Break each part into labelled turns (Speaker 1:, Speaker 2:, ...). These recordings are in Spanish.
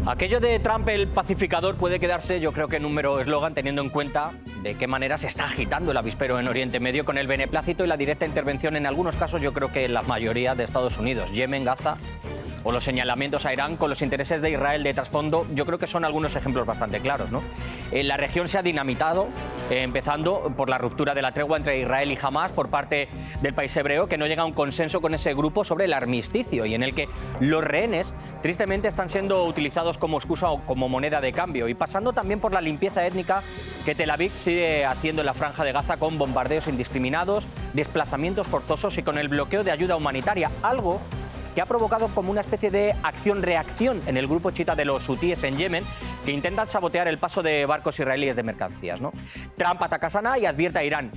Speaker 1: Aquello de Trump el pacificador puede quedarse, yo creo que en un mero eslogan, teniendo en cuenta de qué manera se está agitando el avispero en Oriente Medio con el beneplácito y la directa intervención en algunos casos, yo creo que en la mayoría de Estados Unidos, Yemen, Gaza o los señalamientos a Irán con los intereses de Israel de trasfondo, yo creo que son algunos ejemplos bastante claros, ¿no? La región se ha dinamitado, empezando por la ruptura de la tregua entre Israel y Hamás por parte del país hebreo, que no llega a un consenso con ese grupo sobre el armisticio y en el que los rehenes, tristemente, están siendo utilizados como excusa o como moneda de cambio, y pasando también por la limpieza étnica que Tel Aviv sigue haciendo en la Franja de Gaza con bombardeos indiscriminados, desplazamientos forzosos y con el bloqueo de ayuda humanitaria, algo que ha provocado como una especie de acción-reacción en el grupo chiita de los hutíes en Yemen, que intentan sabotear el paso de barcos israelíes de mercancías, ¿no? Trump ataca a Sanaa y advierte a Irán: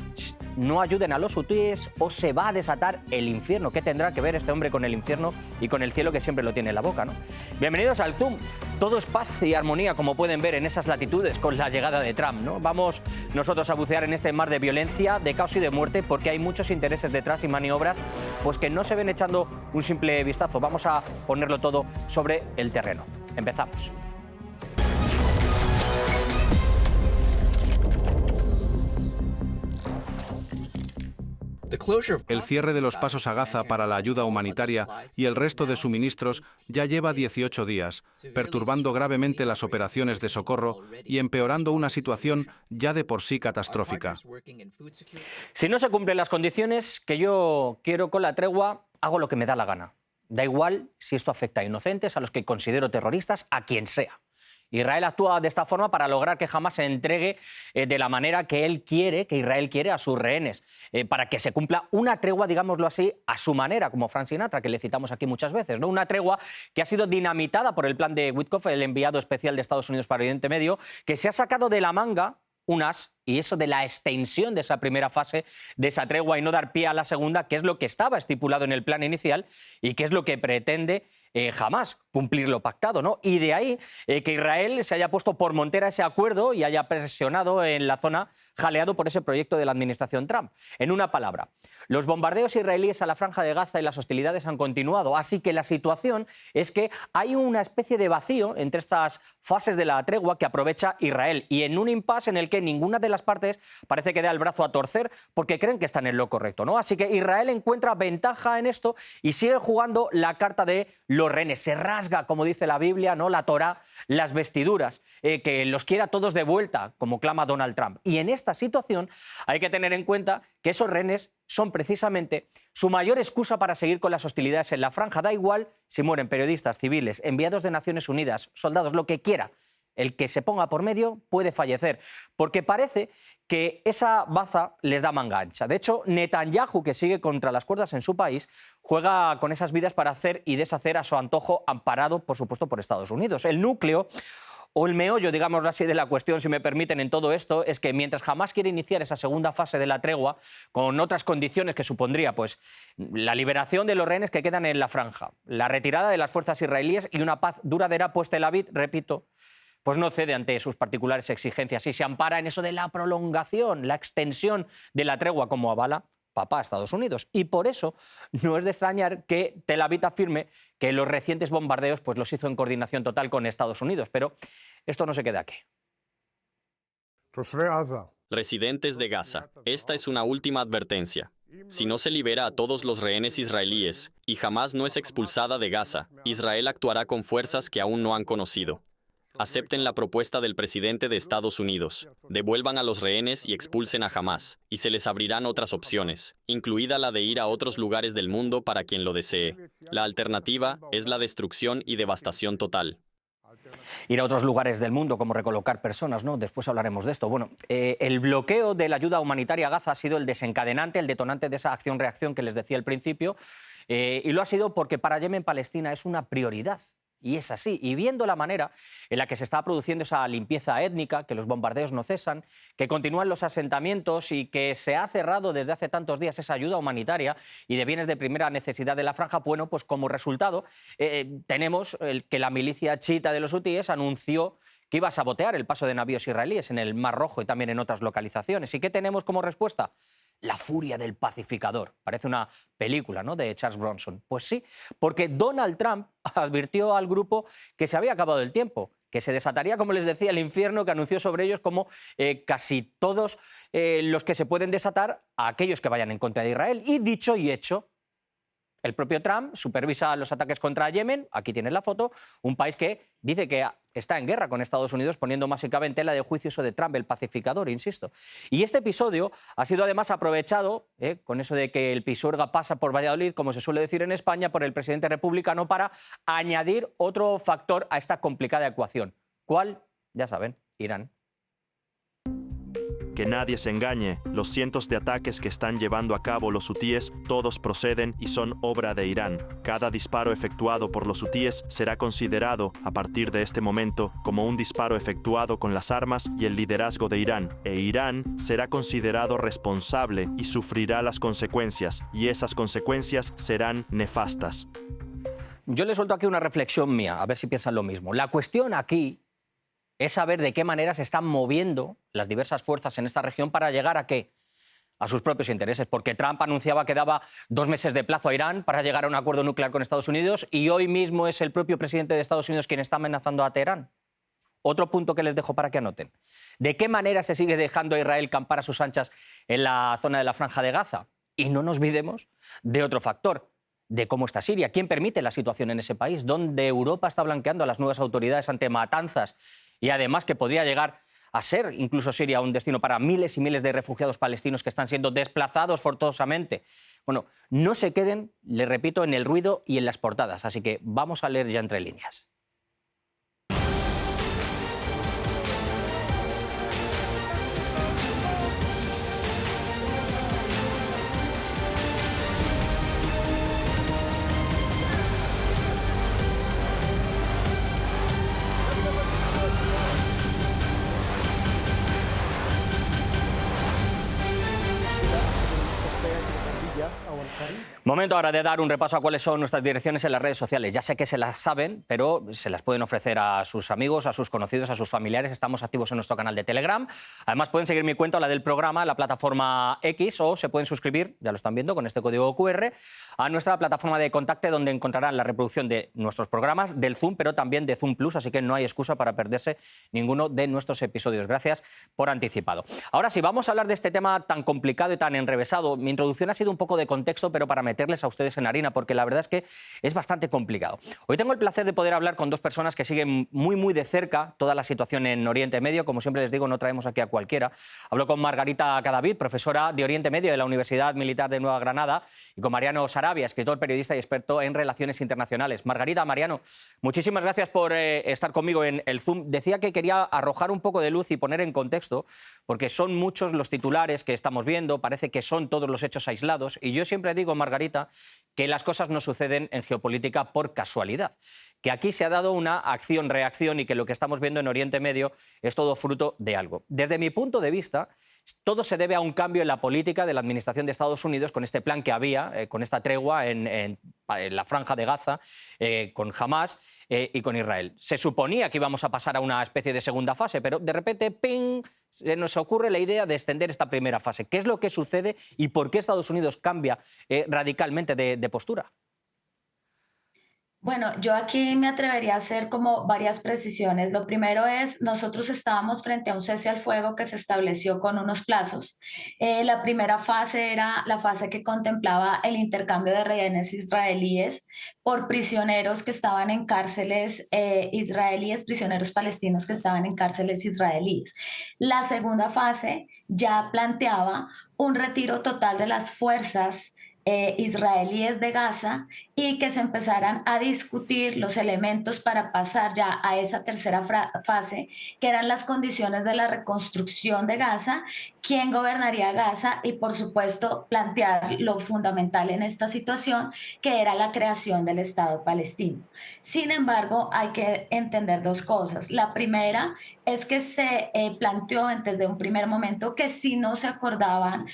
Speaker 1: no ayuden a los hutíes o se va a desatar el infierno. ¿Qué tendrá que ver este hombre con el infierno y con el cielo, que siempre lo tiene en la boca, ¿no? Bienvenidos al Zoom. Todo es paz y armonía, como pueden ver en esas latitudes con la llegada de Trump, ¿no? Vamos nosotros a bucear en este mar de violencia, de caos y de muerte, porque hay muchos intereses detrás y maniobras pues que no se ven echando un simple vistazo. Vamos a ponerlo todo sobre el terreno. Empezamos.
Speaker 2: El cierre de los pasos a Gaza para la ayuda humanitaria y el resto de suministros ya lleva 18 días, perturbando gravemente las operaciones de socorro y empeorando una situación ya de por sí catastrófica.
Speaker 1: Si no se cumplen las condiciones que yo quiero con la tregua, hago lo que me da la gana. Da igual si esto afecta a inocentes, a los que considero terroristas, a quien sea. Israel actúa de esta forma para lograr que Hamás se entregue de la manera que él quiere, que Israel quiere, a sus rehenes, para que se cumpla una tregua, digámoslo así, a su manera, como Frank Sinatra, que le citamos aquí muchas veces, ¿no? Una tregua que ha sido dinamitada por el plan de Witkoff, el enviado especial de Estados Unidos para Oriente Medio, que se ha sacado de la manga un as, y eso de la extensión de esa primera fase de esa tregua y no dar pie a la segunda, que es lo que estaba estipulado en el plan inicial y que es lo que pretende Hamás, cumplir lo pactado, ¿no? Y de ahí que Israel se haya puesto por montera ese acuerdo y haya presionado en la zona, jaleado por ese proyecto de la administración Trump. En una palabra, los bombardeos israelíes a la Franja de Gaza y las hostilidades han continuado, así que la situación es que hay una especie de vacío entre estas fases de la tregua que aprovecha Israel, y en un impasse en el que ninguna de las partes parece que da el brazo a torcer porque creen que están en lo correcto, ¿no? Así que Israel encuentra ventaja en esto y sigue jugando la carta de los rehenes. Se rasga, como dice la Biblia, ¿no?, la Torá, las vestiduras, que los quiera todos de vuelta, como clama Donald Trump. Y en esta situación hay que tener en cuenta que esos rehenes son precisamente su mayor excusa para seguir con las hostilidades en la franja. Da igual si mueren periodistas, civiles, enviados de Naciones Unidas, soldados, lo que quiera. El que se ponga por medio puede fallecer, porque parece que esa baza les da manga ancha. De hecho, Netanyahu, que sigue contra las cuerdas en su país, juega con esas vidas para hacer y deshacer a su antojo, amparado, por supuesto, por Estados Unidos. El núcleo o el meollo, digámoslo así, de la cuestión, si me permiten, en todo esto, es que mientras Hamás quiere iniciar esa segunda fase de la tregua, con otras condiciones que supondría pues la liberación de los rehenes que quedan en la franja, la retirada de las fuerzas israelíes y una paz duradera, pues Tel Aviv, repito, pues no cede ante sus particulares exigencias y se ampara en eso de la prolongación, la extensión de la tregua, como avala papá Estados Unidos. Y por eso no es de extrañar que Tel Aviv afirme que los recientes bombardeos pues los hizo en coordinación total con Estados Unidos. Pero esto no se queda aquí.
Speaker 3: Residentes de Gaza, esta es una última advertencia. Si no se libera a todos los rehenes israelíes y Hamás no es expulsada de Gaza, Israel actuará con fuerzas que aún no han conocido. Acepten la propuesta del presidente de Estados Unidos. Devuelvan a los rehenes y expulsen a Hamás, y se les abrirán otras opciones, incluida la de ir a otros lugares del mundo para quien lo desee. La alternativa es la destrucción y devastación total.
Speaker 1: Ir a otros lugares del mundo, como recolocar personas, ¿no? Después hablaremos de esto. Bueno, el bloqueo de la ayuda humanitaria a Gaza ha sido el desencadenante, el detonante de esa acción-reacción que les decía al principio, y lo ha sido porque para Yemen, Palestina es una prioridad. Y es así, y viendo la manera en la que se está produciendo esa limpieza étnica, que los bombardeos no cesan, que continúan los asentamientos y que se ha cerrado desde hace tantos días esa ayuda humanitaria y de bienes de primera necesidad de la franja, bueno, pues como resultado tenemos que la milicia chiita de los hutíes anunció que iba a sabotear el paso de navíos israelíes en el Mar Rojo y también en otras localizaciones. ¿Y qué tenemos como respuesta? La furia del pacificador. Parece una película, ¿no?, de Charles Bronson. Pues sí, porque Donald Trump advirtió al grupo que se había acabado el tiempo, que se desataría, como les decía, el infierno, que anunció sobre ellos como casi todos los que se pueden desatar a aquellos que vayan en contra de Israel. Y dicho y hecho, el propio Trump supervisa los ataques contra Yemen, aquí tienes la foto, un país que dice que está en guerra con Estados Unidos, poniendo básicamente en tela de juicio eso de Trump, el pacificador, insisto. Y este episodio ha sido además aprovechado, con eso de que el Pisuerga pasa por Valladolid, como se suele decir en España, por el presidente republicano para añadir otro factor a esta complicada ecuación. ¿Cuál? Ya saben, Irán.
Speaker 4: Que nadie se engañe, los cientos de ataques que están llevando a cabo los hutíes, todos proceden y son obra de Irán. Cada disparo efectuado por los hutíes será considerado, a partir de este momento, como un disparo efectuado con las armas y el liderazgo de Irán, e Irán será considerado responsable y sufrirá las consecuencias, y esas consecuencias serán nefastas.
Speaker 1: Yo les suelto aquí una reflexión mía, a ver si piensan lo mismo. La cuestión aquí es saber de qué manera se están moviendo las diversas fuerzas en esta región para llegar a qué, a sus propios intereses, porque Trump anunciaba que daba 2 meses de plazo a Irán para llegar a un acuerdo nuclear con Estados Unidos y hoy mismo es el propio presidente de Estados Unidos quien está amenazando a Teherán. Otro punto que les dejo para que anoten. ¿De qué manera se sigue dejando a Israel campar a sus anchas en la zona de la Franja de Gaza? Y no nos olvidemos de otro factor, de cómo está Siria. ¿Quién permite la situación en ese país? ¿Dónde Europa está blanqueando a las nuevas autoridades ante matanzas? Y además que podría llegar a ser incluso Siria un destino para miles y miles de refugiados palestinos que están siendo desplazados forzosamente. Bueno, no se queden, les repito, en el ruido y en las portadas. Así que vamos a leer ya entre líneas. Momento ahora de dar un repaso a cuáles son nuestras direcciones en las redes sociales. Ya sé que se las saben, pero se las pueden ofrecer a sus amigos, a sus conocidos, a sus familiares. Estamos activos en nuestro canal de Telegram. Además, pueden seguir mi cuenta, la del programa, la plataforma X, o se pueden suscribir, ya lo están viendo, con este código QR, a nuestra plataforma de contacto, donde encontrarán la reproducción de nuestros programas, del Zoom, pero también de Zoom Plus, así que no hay excusa para perderse ninguno de nuestros episodios. Gracias por anticipado. Ahora sí, vamos a hablar de este tema tan complicado y tan enrevesado. Mi introducción ha sido un poco de contexto, pero para meterles a ustedes en harina, porque la verdad es que es bastante complicado. Hoy tengo el placer de poder hablar con dos personas que siguen muy de cerca toda la situación en Oriente Medio. Como siempre les digo, no traemos aquí a cualquiera. Hablo con Margarita Cadavid, profesora de Oriente Medio de la Universidad Militar de Nueva Granada, y con Mariano Sarabia, escritor, periodista y experto en relaciones internacionales. Margarita, Mariano, muchísimas gracias por estar conmigo en el Zoom. Decía que quería arrojar un poco de luz y poner en contexto, porque son muchos los titulares que estamos viendo, parece que son todos los hechos aislados, y yo siempre digo, Margarita, que las cosas no suceden en geopolítica por casualidad, que aquí se ha dado una acción-reacción y que lo que estamos viendo en Oriente Medio es todo fruto de algo. Desde mi punto de vista, todo se debe a un cambio en la política de la administración de Estados Unidos con este plan que había, con esta tregua en la Franja de Gaza, con Hamás y con Israel. Se suponía que íbamos a pasar a una especie de segunda fase, pero de repente, ¡ping!, se nos ocurre la idea de extender esta primera fase. ¿Qué es lo que sucede y por qué Estados Unidos cambia radicalmente de postura?
Speaker 5: Bueno, yo aquí me atrevería a hacer como varias precisiones. Lo primero es, nosotros estábamos frente a un cese al fuego que se estableció con unos plazos. La primera fase era la fase que contemplaba el intercambio de rehenes israelíes por prisioneros que estaban en cárceles israelíes, prisioneros palestinos que estaban en cárceles israelíes. La segunda fase ya planteaba un retiro total de las fuerzas israelíes de Gaza y que se empezaran a discutir los elementos para pasar ya a esa tercera fase, que eran las condiciones de la reconstrucción de Gaza, quién gobernaría Gaza y, por supuesto, plantear lo fundamental en esta situación, que era la creación del Estado palestino. Sin embargo, hay que entender dos cosas. La primera es que se planteó desde un primer momento que si no se acordaban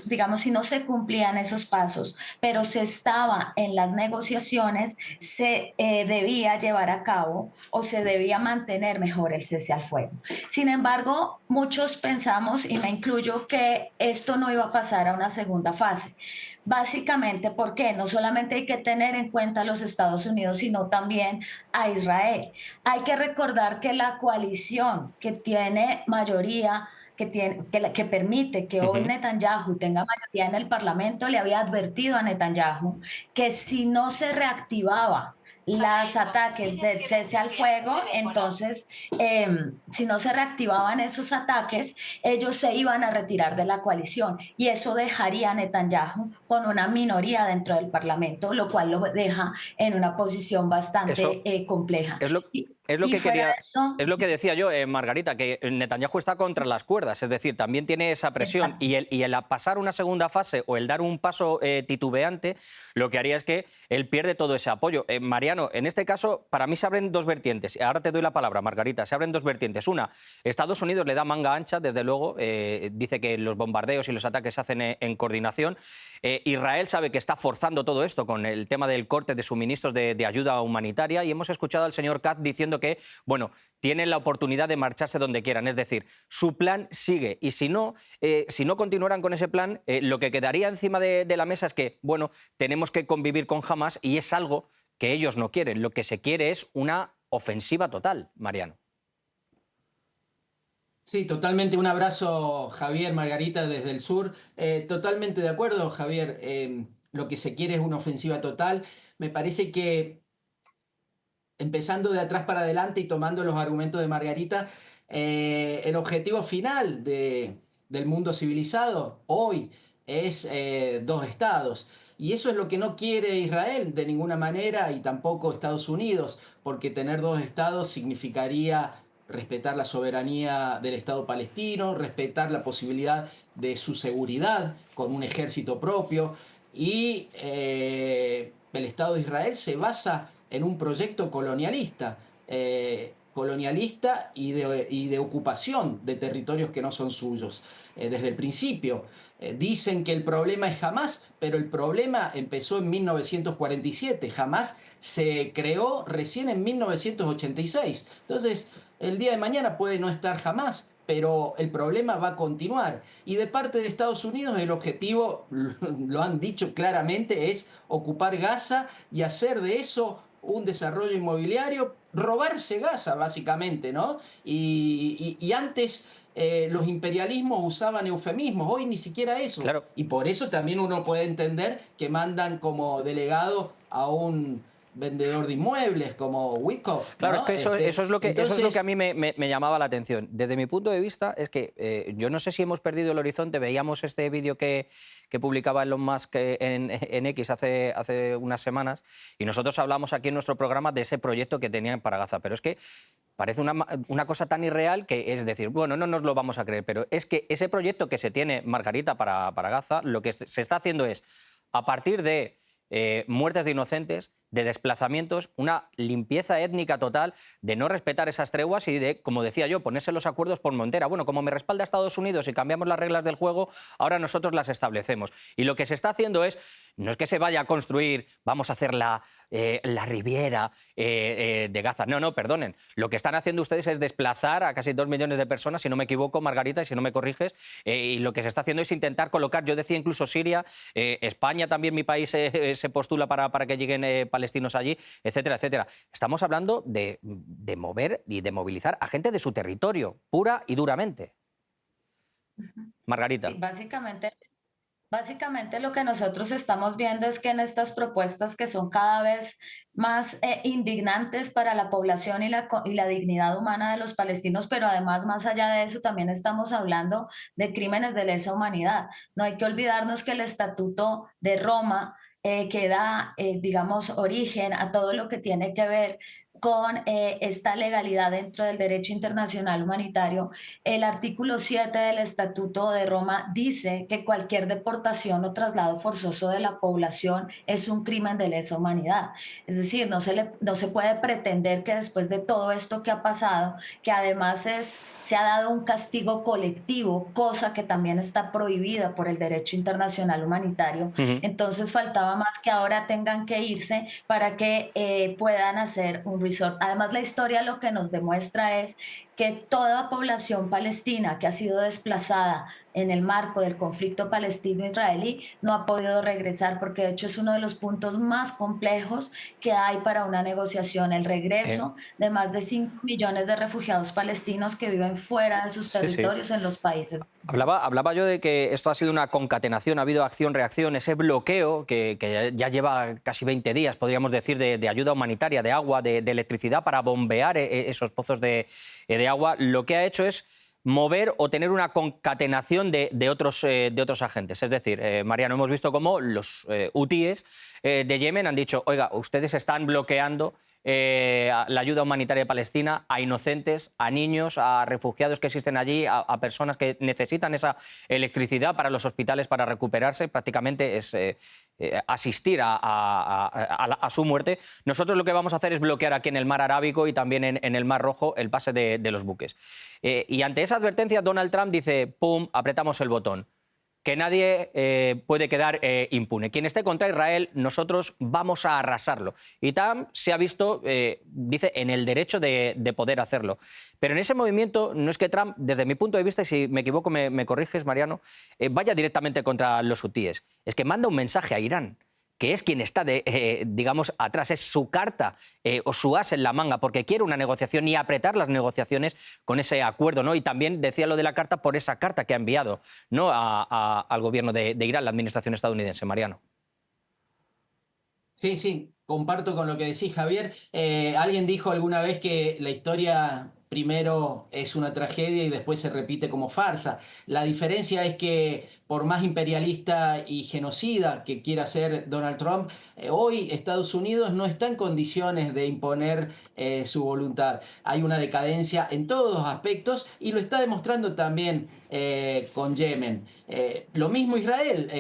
Speaker 5: digamos, si no se cumplían esos pasos, pero se estaba en las negociaciones, se debía llevar a cabo o se debía mantener mejor el cese al fuego. Sin embargo, muchos pensamos, y me incluyo, que esto no iba a pasar a una segunda fase. Básicamente, ¿por qué? No solamente hay que tener en cuenta a los Estados Unidos, sino también a Israel. Hay que recordar que la coalición que tiene mayoría, que permite que hoy
Speaker 1: Ujú.
Speaker 5: Netanyahu tenga mayoría en el Parlamento, le había advertido a Netanyahu que si no se reactivaba los ataques del cese al fuego, entonces, si no se reactivaban esos ataques, ellos se iban a retirar de la coalición y eso dejaría a Netanyahu con una minoría dentro del Parlamento, lo cual lo deja en una posición bastante
Speaker 1: Eso
Speaker 5: compleja.
Speaker 1: es lo, es lo
Speaker 5: Y
Speaker 1: que
Speaker 5: fuera de
Speaker 1: quería,
Speaker 5: eso,
Speaker 1: es lo que decía yo, Margarita, que Netanyahu está contra las cuerdas, es decir, también tiene esa presión
Speaker 5: exacto.
Speaker 1: y el pasar una segunda fase o el dar un paso titubeante, lo que haría es que él pierde todo ese apoyo. Mariano, en este caso, para mí se abren dos vertientes. Ahora te doy la palabra, Margarita. Se abren dos vertientes. Una, Estados Unidos le da manga ancha, desde luego, dice que los bombardeos y los ataques se hacen en coordinación. Israel sabe que está forzando todo esto con el tema del corte de suministros de ayuda humanitaria y hemos escuchado al señor Katz diciendo que, bueno, tienen la oportunidad de marcharse donde quieran. Es decir, su plan sigue y si no continuaran con ese plan, lo que quedaría encima de la mesa es que, bueno, tenemos que convivir con Hamas y es algo que ellos no quieren. Lo que se quiere es una ofensiva total, Mariano.
Speaker 6: Sí, totalmente. Un abrazo, Javier, Margarita, desde el sur. Totalmente de acuerdo, Javier. Lo que se quiere es una ofensiva total. Me parece que, empezando de atrás para adelante y tomando los argumentos de Margarita, el objetivo final del mundo civilizado hoy es dos estados. Y eso es lo que no quiere Israel de ninguna manera y tampoco Estados Unidos, porque tener dos estados significaría respetar la soberanía del Estado palestino, respetar la posibilidad de su seguridad con un ejército propio y el Estado de Israel se basa en un proyecto colonialista, y de ocupación de territorios que no son suyos. Desde el principio dicen que el problema es Hamás, pero el problema empezó en 1947. Hamás se creó recién en 1986. Entonces, el día de mañana puede no estar Hamás, pero el problema va a continuar. Y de parte de Estados Unidos el objetivo, lo han dicho claramente, es ocupar Gaza y hacer de eso un desarrollo inmobiliario, robarse Gaza básicamente, ¿no? Y antes los imperialismos usaban eufemismos, hoy ni siquiera eso.
Speaker 1: Claro.
Speaker 6: Y por eso también uno puede entender que mandan como delegado a un vendedor de inmuebles como Wyckoff,
Speaker 1: Claro,
Speaker 6: ¿no?
Speaker 1: es que eso es lo que
Speaker 6: Entonces,
Speaker 1: a mí me llamaba la atención. Desde mi punto de vista es que yo no sé si hemos perdido el horizonte. Veíamos este vídeo que publicaba Elon Musk en X hace unas semanas y nosotros hablamos aquí en nuestro programa de ese proyecto que tenían para Gaza. Pero es que parece una cosa tan irreal que es decir, bueno, no nos lo vamos a creer, pero es que ese proyecto que se tiene, Margarita, para Gaza, lo que se está haciendo es, a partir de muertes de inocentes, de desplazamientos, una limpieza étnica total, de no respetar esas treguas y de, como decía yo, ponerse los acuerdos por montera. Bueno, como me respalda Estados Unidos y cambiamos las reglas del juego, ahora nosotros las establecemos. Y lo que se está haciendo es, no es que se vaya a construir, vamos a hacer la Riviera de Gaza. No, perdonen. Lo que están haciendo ustedes es desplazar a casi 2 millones de personas, si no me equivoco, Margarita, y si no me corriges, y lo que se está haciendo es intentar colocar, yo decía incluso Siria, España también, mi país, se postula para que lleguen palestinos allí, etcétera, etcétera. Estamos hablando de mover y de movilizar a gente de su territorio, pura y duramente. Margarita.
Speaker 5: Sí, básicamente lo que nosotros estamos viendo es que en estas propuestas que son cada vez más indignantes para la población y la dignidad humana de los palestinos, pero además más allá de eso también estamos hablando de crímenes de lesa humanidad. No hay que olvidarnos que el Estatuto de Roma que da, digamos, origen a todo lo que tiene que ver con esta legalidad dentro del derecho internacional humanitario. El artículo 7 del Estatuto de Roma dice que cualquier deportación o traslado forzoso de la población es un crimen de lesa humanidad. Es decir, no se puede pretender que después de todo esto que ha pasado, que además se ha dado un castigo colectivo, cosa que también está prohibida por el derecho internacional humanitario, entonces faltaba más que ahora tengan que irse para que puedan hacer un resort. Además, la historia lo que nos demuestra es que toda población palestina que ha sido desplazada en el marco del conflicto palestino-israelí no ha podido regresar, porque de hecho es uno de los puntos más complejos que hay para una negociación, el regreso de más de 5 millones de refugiados palestinos que viven fuera de sus territorios en los países.
Speaker 1: Hablaba yo de que esto ha sido una concatenación, ha habido acción-reacción, ese bloqueo que ya lleva casi 20 días, podríamos decir, de ayuda humanitaria, de agua, de electricidad para bombear esos pozos de agua, lo que ha hecho es mover o tener una concatenación de otros agentes. Es decir, Mariano, hemos visto cómo los hutíes de Yemen han dicho, oiga, ustedes están bloqueando la ayuda humanitaria de Palestina a inocentes, a niños, a refugiados que existen allí, a personas que necesitan esa electricidad para los hospitales para recuperarse, prácticamente es asistir a su muerte. Nosotros lo que vamos a hacer es bloquear aquí en el mar Arábigo y también en el mar Rojo el pase de los buques. Y ante esa advertencia Donald Trump dice, ¡pum!, apretamos el botón. Que nadie puede quedar impune. Quien esté contra Israel, nosotros vamos a arrasarlo. Y Trump se ha visto, dice, en el derecho de poder hacerlo. Pero en ese movimiento no es que Trump, desde mi punto de vista, y si me equivoco me corriges, Mariano, vaya directamente contra los hutíes. Es que manda un mensaje a Irán, que es quien está, digamos, atrás, es su carta o su as en la manga, porque quiere una negociación y apretar las negociaciones con ese acuerdo, ¿no? Y también decía lo de la carta por esa carta que ha enviado, ¿no?, al gobierno de Irán, la administración estadounidense. Mariano.
Speaker 6: Sí, comparto con lo que decís, Javier. Alguien dijo alguna vez que la historia primero es una tragedia y después se repite como farsa. La diferencia es que por más imperialista y genocida que quiera ser Donald Trump, hoy Estados Unidos no está en condiciones de imponer su voluntad. Hay una decadencia en todos los aspectos y lo está demostrando también con Yemen. Lo mismo Israel.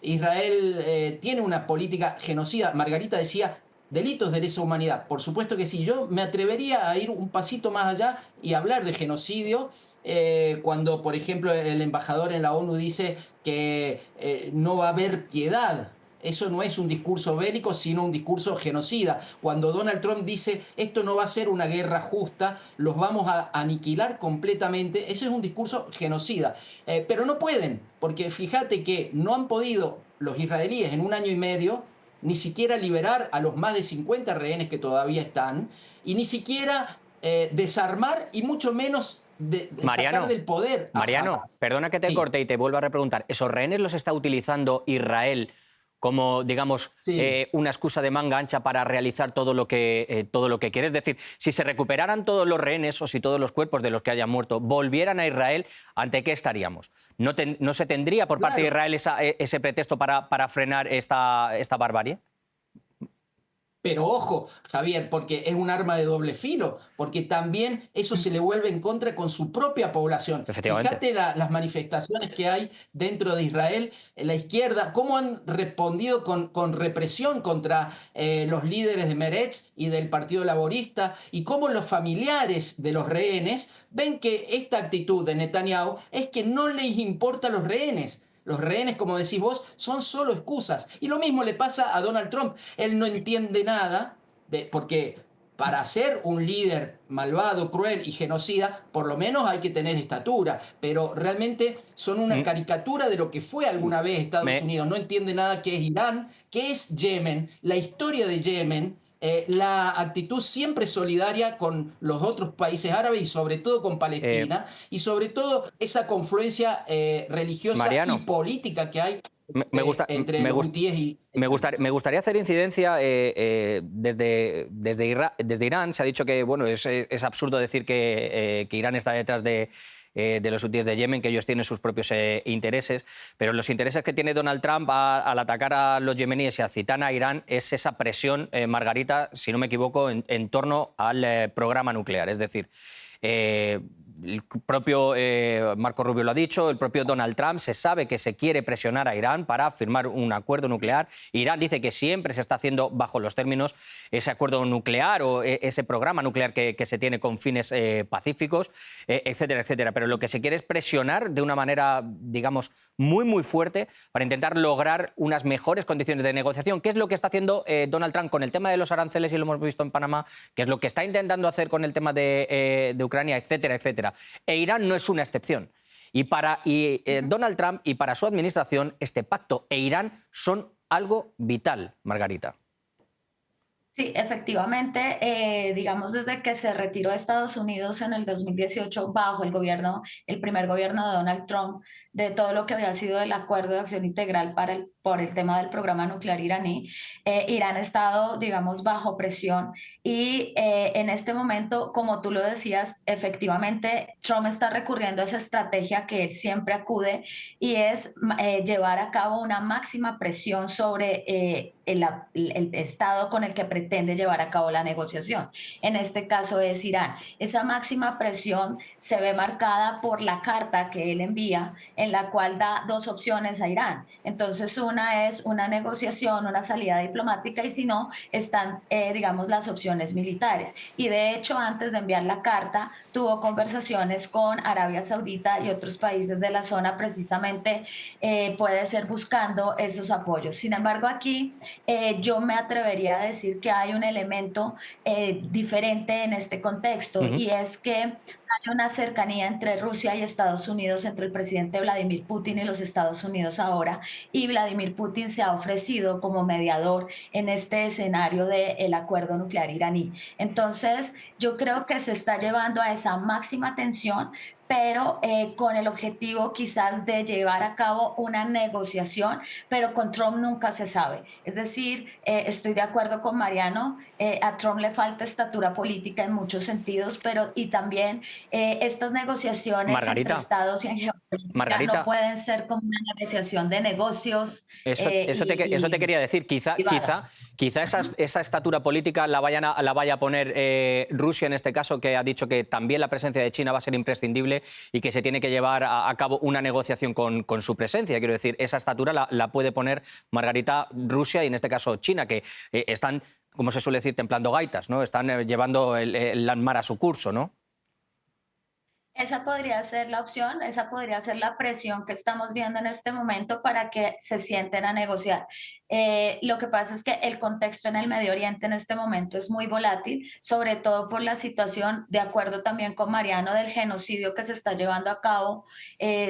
Speaker 6: Israel tiene una política genocida. Margarita decía, delitos de lesa humanidad. Por supuesto que sí. Yo me atrevería a ir un pasito más allá y hablar de genocidio cuando, por ejemplo, el embajador en la ONU dice que no va a haber piedad. Eso no es un discurso bélico, sino un discurso genocida. Cuando Donald Trump dice, esto no va a ser una guerra justa, los vamos a aniquilar completamente, ese es un discurso genocida. Pero no pueden, porque fíjate que no han podido los israelíes en un año y medio ni siquiera liberar a los más de 50 rehenes que todavía están, y ni siquiera desarmar, y mucho menos sacar del poder a
Speaker 1: Mariano,
Speaker 6: Hamas.
Speaker 1: perdona que te corte y te vuelvo a repreguntar. ¿Esos rehenes los está utilizando Israel como, digamos, una excusa de manga ancha para realizar todo lo que quiere? Es decir, si se recuperaran todos los rehenes o si todos los cuerpos de los que hayan muerto volvieran a Israel, ¿ante qué estaríamos? ¿No se tendría por parte de Israel ese pretexto para frenar esta barbarie?
Speaker 6: Pero ojo, Javier, porque es un arma de doble filo, porque también eso se le vuelve en contra con su propia población. Fíjate las manifestaciones que hay dentro de Israel, la izquierda, cómo han respondido con represión contra los líderes de Meretz y del Partido Laborista, y cómo los familiares de los rehenes ven que esta actitud de Netanyahu es que no les importa los rehenes. Los rehenes, como decís vos, son solo excusas. Y lo mismo le pasa a Donald Trump. Él no entiende nada, porque para ser un líder malvado, cruel y genocida, por lo menos hay que tener estatura. Pero realmente son una caricatura de lo que fue alguna vez Estados Unidos. No entiende nada qué es Irán, qué es Yemen, la historia de Yemen. La actitud siempre solidaria con los otros países árabes y sobre todo con Palestina, y sobre todo esa confluencia religiosa y política que hay entre los hutíes y...
Speaker 1: Me gustaría hacer incidencia desde Irán. Se ha dicho que bueno, es absurdo decir que Irán está detrás de de los hutíes de Yemen, que ellos tienen sus propios intereses, pero los intereses que tiene Donald Trump al atacar a los yemeníes y a citar a Irán es esa presión, Margarita, si no me equivoco, en torno al programa nuclear. Es decir, el propio Marco Rubio lo ha dicho, el propio Donald Trump se sabe que se quiere presionar a Irán para firmar un acuerdo nuclear. Irán dice que siempre se está haciendo bajo los términos ese acuerdo nuclear o ese programa nuclear que se tiene con fines pacíficos, etcétera, etcétera. Pero lo que se quiere es presionar de una manera, digamos, muy, muy fuerte para intentar lograr unas mejores condiciones de negociación. ¿Qué es lo que está haciendo Donald Trump con el tema de los aranceles, y lo hemos visto en Panamá? ¿Qué es lo que está intentando hacer con el tema de Ucrania, etcétera, etcétera? E Irán no es una excepción. Donald Trump y para su administración, este pacto e Irán son algo vital, Margarita.
Speaker 5: Sí, efectivamente, digamos desde que se retiró de Estados Unidos en el 2018 bajo el primer gobierno de Donald Trump, de todo lo que había sido el acuerdo de acción integral por el tema del programa nuclear iraní, Irán ha estado, digamos, bajo presión y en este momento, como tú lo decías, efectivamente Trump está recurriendo a esa estrategia que él siempre acude y es llevar a cabo una máxima presión sobre el Estado con el que pretende llevar a cabo la negociación. En este caso es Irán. Esa máxima presión se ve marcada por la carta que él envía, en la cual da dos opciones a Irán. Entonces, una es una negociación, una salida diplomática, y si no, están, digamos, las opciones militares. Y de hecho, antes de enviar la carta, tuvo conversaciones con Arabia Saudita y otros países de la zona, precisamente puede ser buscando esos apoyos. Sin embargo, aquí yo me atrevería a decir que hay un elemento diferente en este contexto, y es que hay una cercanía entre Rusia y Estados Unidos, entre el presidente Vladimir Putin y los Estados Unidos ahora, y Vladimir Putin se ha ofrecido como mediador en este escenario del acuerdo nuclear iraní. Entonces, yo creo que se está llevando a esa máxima tensión, pero con el objetivo quizás de llevar a cabo una negociación, pero con Trump nunca se sabe. Es decir, estoy de acuerdo con Mariano, a Trump le falta estatura política en muchos sentidos, pero y también estas negociaciones
Speaker 1: Margarita,
Speaker 5: entre estados y en geopolítica no pueden ser como una negociación de negocios.
Speaker 1: Eso te quería decir. Quizá esa estatura política la vaya a poner Rusia en este caso, que ha dicho que también la presencia de China va a ser imprescindible y que se tiene que llevar a cabo una negociación con su presencia. Quiero decir, esa estatura la puede poner, Margarita, Rusia y en este caso China, que están, como se suele decir, templando gaitas, ¿no? Están llevando el mar a su curso, ¿no?
Speaker 5: Esa podría ser la opción, esa podría ser la presión que estamos viendo en este momento para que se sienten a negociar. Lo que pasa es que el contexto en el Medio Oriente en este momento es muy volátil, sobre todo por la situación, de acuerdo también con Mariano, del genocidio que se está llevando a cabo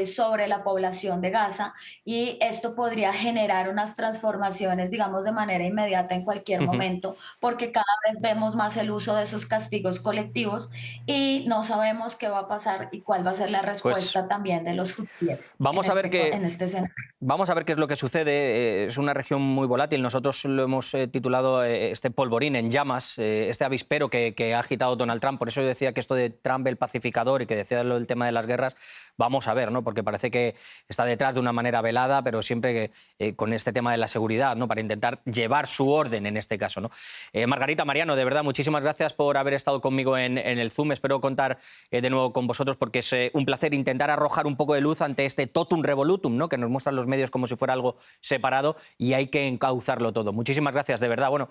Speaker 5: sobre la población de Gaza, y esto podría generar unas transformaciones, digamos, de manera inmediata en cualquier momento, porque cada vez vemos más el uso de esos castigos colectivos y no sabemos qué va a pasar y cuál va a ser la respuesta también de los hutíes.
Speaker 1: Vamos a ver qué es lo que sucede. Es una región muy volátil. Nosotros lo hemos titulado este polvorín en llamas, este avispero que ha agitado Donald Trump. Por eso yo decía que esto de Trump el pacificador y que decía lo del tema de las guerras, vamos a ver, ¿no? Porque parece que está detrás de una manera velada, pero siempre con este tema de la seguridad, ¿no? Para intentar llevar su orden en este caso, ¿no? Margarita, Mariano, de verdad, muchísimas gracias por haber estado conmigo en el Zoom. Espero contar de nuevo con vosotros, porque es un placer intentar arrojar un poco de luz ante este totum revolutum, ¿no? Que nos muestran los medios como si fuera algo separado, y hay que encauzarlo todo. Muchísimas gracias, de verdad. Bueno,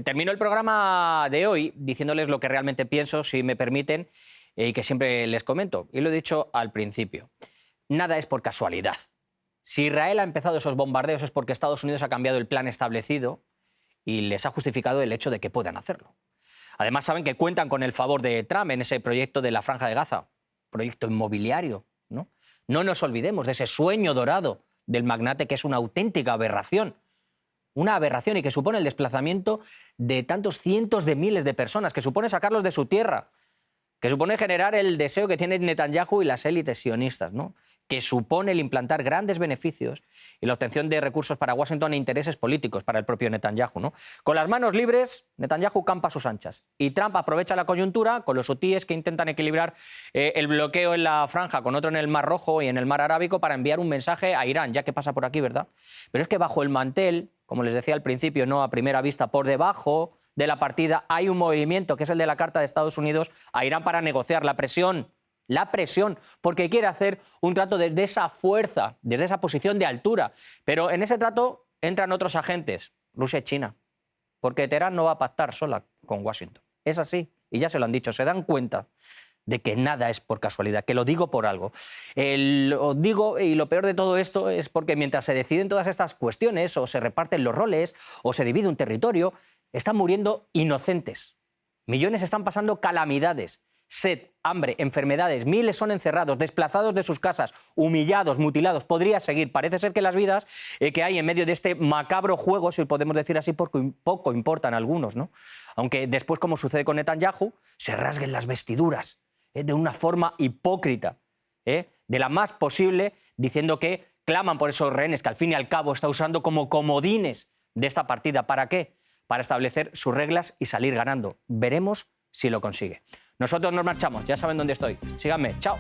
Speaker 1: termino el programa de hoy diciéndoles lo que realmente pienso, si me permiten, y que siempre les comento. Y lo he dicho al principio. Nada es por casualidad. Si Israel ha empezado esos bombardeos es porque Estados Unidos ha cambiado el plan establecido y les ha justificado el hecho de que puedan hacerlo. Además, saben que cuentan con el favor de Trump en ese proyecto de la Franja de Gaza, proyecto inmobiliario, ¿no? No nos olvidemos de ese sueño dorado del magnate, que es una auténtica aberración. Una aberración, y que supone el desplazamiento de tantos cientos de miles de personas, que supone sacarlos de su tierra, que supone generar el deseo que tienen Netanyahu y las élites sionistas, ¿no? Que supone el implantar grandes beneficios y la obtención de recursos para Washington e intereses políticos para el propio Netanyahu, ¿no? Con las manos libres, Netanyahu campa a sus anchas y Trump aprovecha la coyuntura con los hutíes que intentan equilibrar el bloqueo en la franja con otro en el Mar Rojo y en el Mar Arábico para enviar un mensaje a Irán, ya que pasa por aquí, ¿verdad? Pero es que bajo el mantel, como les decía al principio, no a primera vista, por debajo de la partida hay un movimiento que es el de la Carta de Estados Unidos a Irán para negociar la presión, porque quiere hacer un trato desde esa fuerza, desde esa posición de altura. Pero en ese trato entran otros agentes, Rusia y China, porque Teherán no va a pactar sola con Washington. Es así, y ya se lo han dicho, se dan cuenta de que nada es por casualidad, que lo digo por algo. Lo digo, y lo peor de todo esto es porque mientras se deciden todas estas cuestiones, o se reparten los roles, o se divide un territorio, están muriendo inocentes. Millones están pasando calamidades. Sed, hambre, enfermedades, miles son encerrados, desplazados de sus casas, humillados, mutilados. Podría seguir. Parece ser que las vidas que hay en medio de este macabro juego, si podemos decir así, poco importan a algunos, ¿no? Aunque después, como sucede con Netanyahu, se rasguen las vestiduras de una forma hipócrita, de la más posible, diciendo que claman por esos rehenes que al fin y al cabo está usando como comodines de esta partida. ¿Para qué? Para establecer sus reglas y salir ganando. Veremos si lo consigue. Nosotros nos marchamos, ya saben dónde estoy. Síganme, chao.